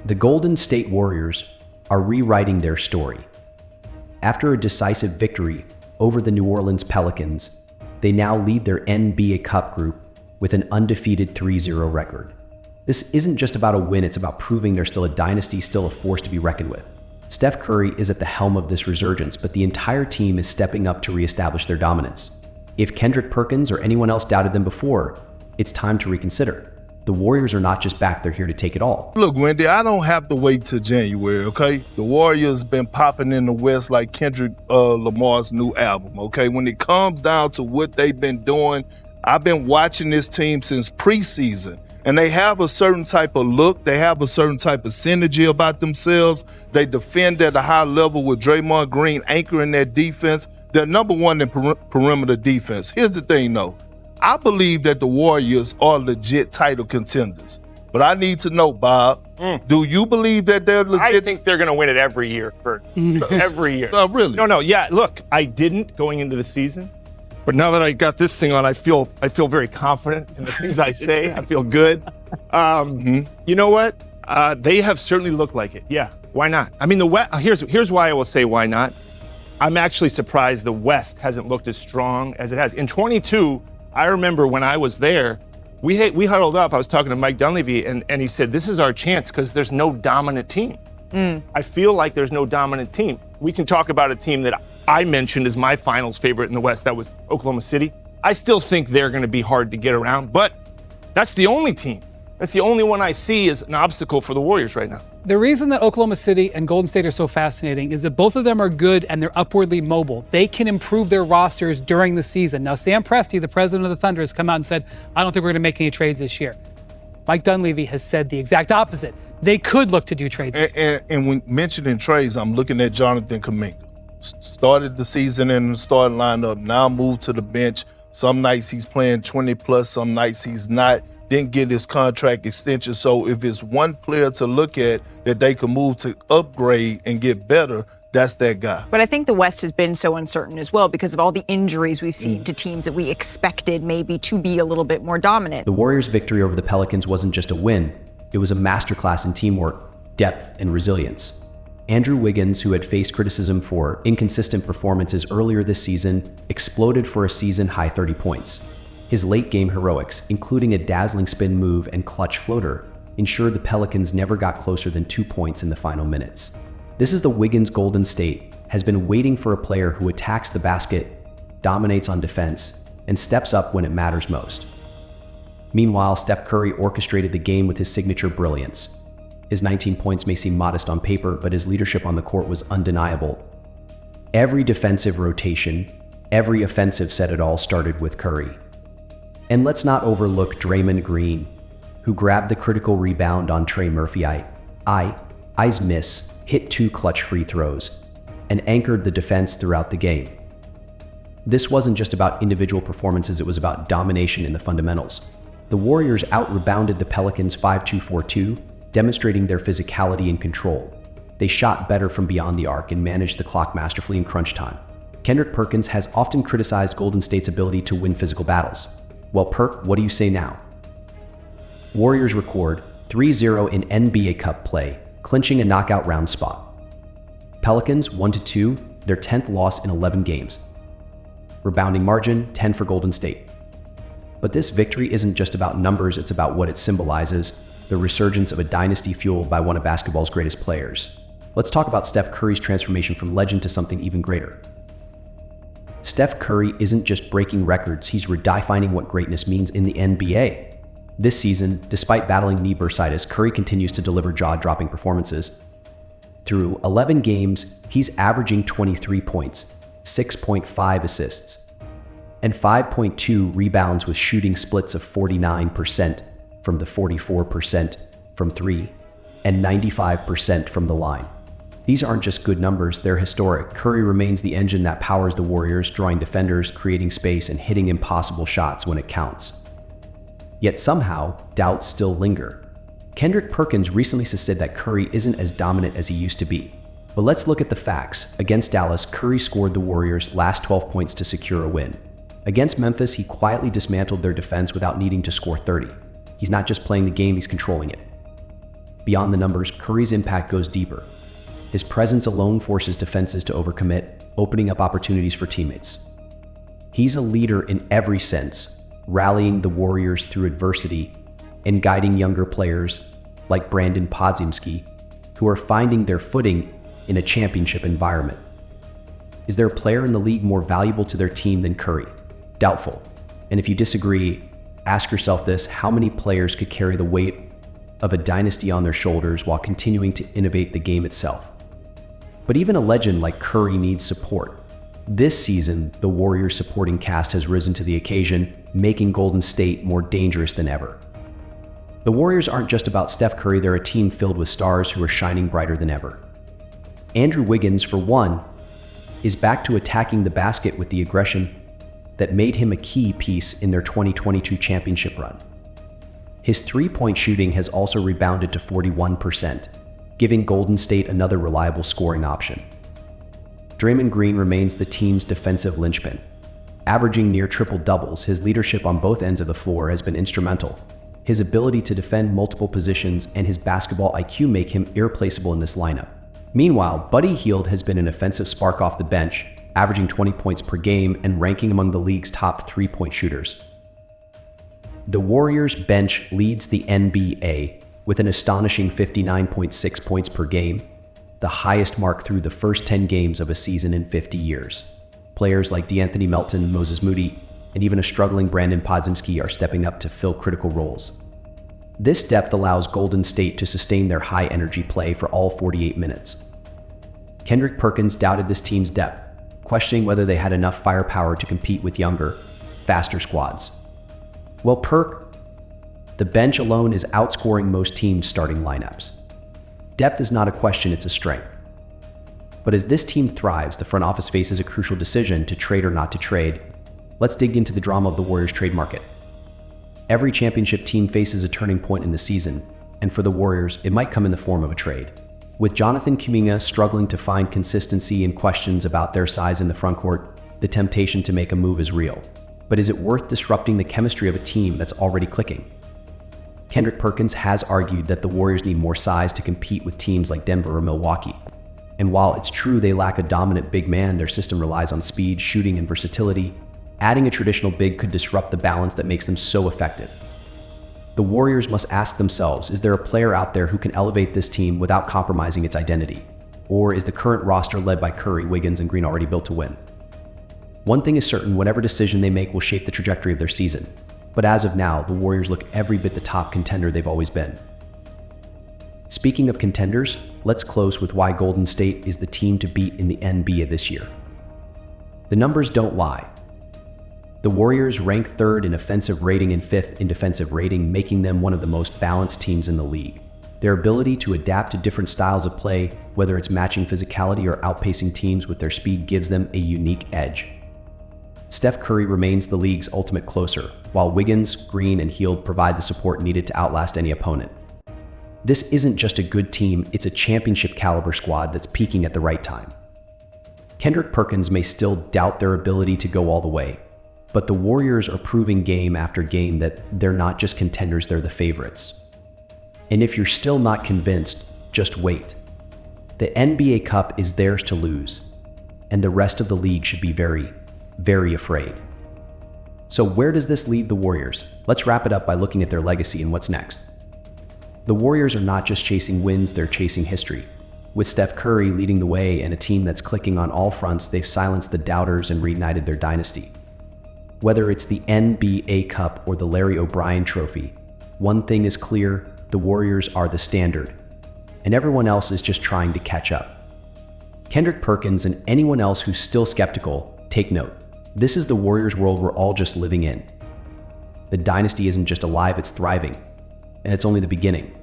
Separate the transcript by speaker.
Speaker 1: The Golden State Warriors are rewriting their story. After a decisive victory over the New Orleans Pelicans, they now lead their NBA Cup group with an undefeated 3-0 record. This isn't just about a win, it's about proving they're still a dynasty, still a force to be reckoned with. Steph Curry is at the helm of this resurgence, but the entire team is stepping up to reestablish their dominance. If Kendrick Perkins or anyone else doubted them before, it's time to reconsider. The Warriors are not just back, they're here to take it all.
Speaker 2: Look, Wendy, I don't have to wait till January, okay? The Warriors been popping in the West like Kendrick Lamar's new album, okay? When it comes down to what they've been doing, I've been watching this team since preseason, and they have a certain type of look. They have a certain type of synergy about themselves. They defend at a high level with Draymond Green anchoring their defense. They're number one in perimeter defense. Here's the thing, though. I believe that the Warriors are legit title contenders. But I need to know, Bob, do you believe that they're legit?
Speaker 3: I think they're going to win it every year, Kurt. Every year.
Speaker 2: Really?
Speaker 3: No, yeah, look, I didn't going into the season. But now that I got this thing on, I feel very confident in the things I say. I feel good. You know what? They have certainly looked like it. Yeah, why not? I mean, the West. Here's why I will say why not. I'm actually surprised the West hasn't looked as strong as it has. In 22, I remember when I was there, we huddled up. I was talking to Mike Dunleavy, and he said, this is our chance because there's no dominant team. I feel like there's no dominant team. We can talk about a team that I mentioned as my finals favorite in the West. That was Oklahoma City. I still think they're going to be hard to get around, but that's the only team. That's the only one I see as an obstacle for the Warriors right now.
Speaker 4: The reason that Oklahoma City and Golden State are so fascinating is that both of them are good and they're upwardly mobile. They can improve their rosters during the season. Now, Sam Presti, the president of the Thunder, has come out and said, I don't think we're going to make any trades this year. Mike Dunleavy has said the exact opposite. They could look to do trades.
Speaker 2: And when mentioning trades, I'm looking at Jonathan Kuminga. Started the season in the starting lineup, now moved to the bench. Some nights he's playing 20 plus, some nights he's not. Didn't get his contract extension. So if it's one player to look at that they can move to upgrade and get better, that's that guy.
Speaker 5: But I think the West has been so uncertain as well because of all the injuries we've seen to teams that we expected maybe to be a little bit more dominant.
Speaker 1: The Warriors' victory over the Pelicans wasn't just a win, it was a masterclass in teamwork, depth, and resilience. Andrew Wiggins, who had faced criticism for inconsistent performances earlier this season, exploded for a season-high 30 points. His late-game heroics, including a dazzling spin move and clutch floater, ensured the Pelicans never got closer than 2 points in the final minutes. This is the Wiggins Golden State has been waiting for a player who attacks the basket, dominates on defense, and steps up when it matters most. Meanwhile, Steph Curry orchestrated the game with his signature brilliance. His 19 points may seem modest on paper, but his leadership on the court was undeniable. Every defensive rotation, every offensive set it all started with Curry. And let's not overlook Draymond Green, who grabbed the critical rebound on Trey Murphy's miss, hit 2 clutch free throws, and anchored the defense throughout the game. This wasn't just about individual performances, it was about domination in the fundamentals. The Warriors out-rebounded the Pelicans 5-2-4-2, demonstrating their physicality and control. They shot better from beyond the arc and managed the clock masterfully in crunch time. Kendrick Perkins has often criticized Golden State's ability to win physical battles. Well, Perk, what do you say now? Warriors record 3-0 in NBA Cup play, clinching a knockout round spot. Pelicans 1-2, their 10th loss in 11 games. Rebounding margin 10 for Golden State. But this victory isn't just about numbers, it's about what it symbolizes, the resurgence of a dynasty fueled by one of basketball's greatest players. Let's talk about Steph Curry's transformation from legend to something even greater. Steph Curry isn't just breaking records, he's redefining what greatness means in the NBA. This season, despite battling knee bursitis, Curry continues to deliver jaw-dropping performances. Through 11 games, he's averaging 23 points, 6.5 assists, and 5.2 rebounds with shooting splits of 49% from the 44% from 3 and 95% from the line. These aren't just good numbers, they're historic. Curry remains the engine that powers the Warriors, drawing defenders, creating space, and hitting impossible shots when it counts. Yet somehow, doubts still linger. Kendrick Perkins recently said that Curry isn't as dominant as he used to be. But let's look at the facts. Against Dallas, Curry scored the Warriors' last 12 points to secure a win. Against Memphis, he quietly dismantled their defense without needing to score 30. He's not just playing the game, he's controlling it. Beyond the numbers, Curry's impact goes deeper. His presence alone forces defenses to overcommit, opening up opportunities for teammates. He's a leader in every sense, rallying the Warriors through adversity and guiding younger players like Brandon Podziemski, who are finding their footing in a championship environment. Is there a player in the league more valuable to their team than Curry? Doubtful. And if you disagree, ask yourself this: how many players could carry the weight of a dynasty on their shoulders while continuing to innovate the game itself? But even a legend like Curry needs support. This season, the Warriors' supporting cast has risen to the occasion, making Golden State more dangerous than ever. The Warriors aren't just about Steph Curry, they're a team filled with stars who are shining brighter than ever. Andrew Wiggins, for one, is back to attacking the basket with the aggression that made him a key piece in their 2022 championship run. His three-point shooting has also rebounded to 41%, giving Golden State another reliable scoring option. Draymond Green remains the team's defensive linchpin. Averaging near triple-doubles, his leadership on both ends of the floor has been instrumental. His ability to defend multiple positions and his basketball IQ make him irreplaceable in this lineup. Meanwhile, Buddy Hield has been an offensive spark off the bench, averaging 20 points per game and ranking among the league's top three-point shooters. The Warriors' bench leads the NBA with an astonishing 59.6 points per game, the highest mark through the first 10 games of a season in 50 years. Players like DeAnthony Melton, Moses Moody, and even a struggling Brandon Podziemski are stepping up to fill critical roles. This depth allows Golden State to sustain their high-energy play for all 48 minutes. Kendrick Perkins doubted this team's depth, questioning whether they had enough firepower to compete with younger, faster squads. Well, the bench alone is outscoring most teams' starting lineups. Depth is not a question, it's a strength. But as this team thrives, the front office faces a crucial decision to trade or not to trade. Let's dig into the drama of the Warriors' trade market. Every championship team faces a turning point in the season, and for the Warriors, it might come in the form of a trade. With Jonathan Kuminga struggling to find consistency and questions about their size in the frontcourt, the temptation to make a move is real. But is it worth disrupting the chemistry of a team that's already clicking? Kendrick Perkins has argued that the Warriors need more size to compete with teams like Denver or Milwaukee. And while it's true they lack a dominant big man, their system relies on speed, shooting, and versatility. Adding a traditional big could disrupt the balance that makes them so effective. The Warriors must ask themselves, is there a player out there who can elevate this team without compromising its identity? Or is the current roster led by Curry, Wiggins, and Green already built to win? One thing is certain, whatever decision they make will shape the trajectory of their season. But as of now, the Warriors look every bit the top contender they've always been. Speaking of contenders, let's close with why Golden State is the team to beat in the NBA this year. The numbers don't lie. The Warriors rank third in offensive rating and fifth in defensive rating, making them one of the most balanced teams in the league. Their ability to adapt to different styles of play, whether it's matching physicality or outpacing teams with their speed, gives them a unique edge. Steph Curry remains the league's ultimate closer, while Wiggins, Green, and Hield provide the support needed to outlast any opponent. This isn't just a good team, it's a championship-caliber squad that's peaking at the right time. Kendrick Perkins may still doubt their ability to go all the way, but the Warriors are proving game after game that they're not just contenders, they're the favorites. And if you're still not convinced, just wait. The NBA Cup is theirs to lose, and the rest of the league should be very, very afraid. So where does this leave the Warriors? Let's wrap it up by looking at their legacy and what's next. The Warriors are not just chasing wins, they're chasing history. With Steph Curry leading the way and a team that's clicking on all fronts, they've silenced the doubters and reignited their dynasty. Whether it's the NBA Cup or the Larry O'Brien Trophy, one thing is clear, the Warriors are the standard, and everyone else is just trying to catch up. Kendrick Perkins and anyone else who's still skeptical, take note. This is the Warriors world we're all just living in. The dynasty isn't just alive, it's thriving, and it's only the beginning.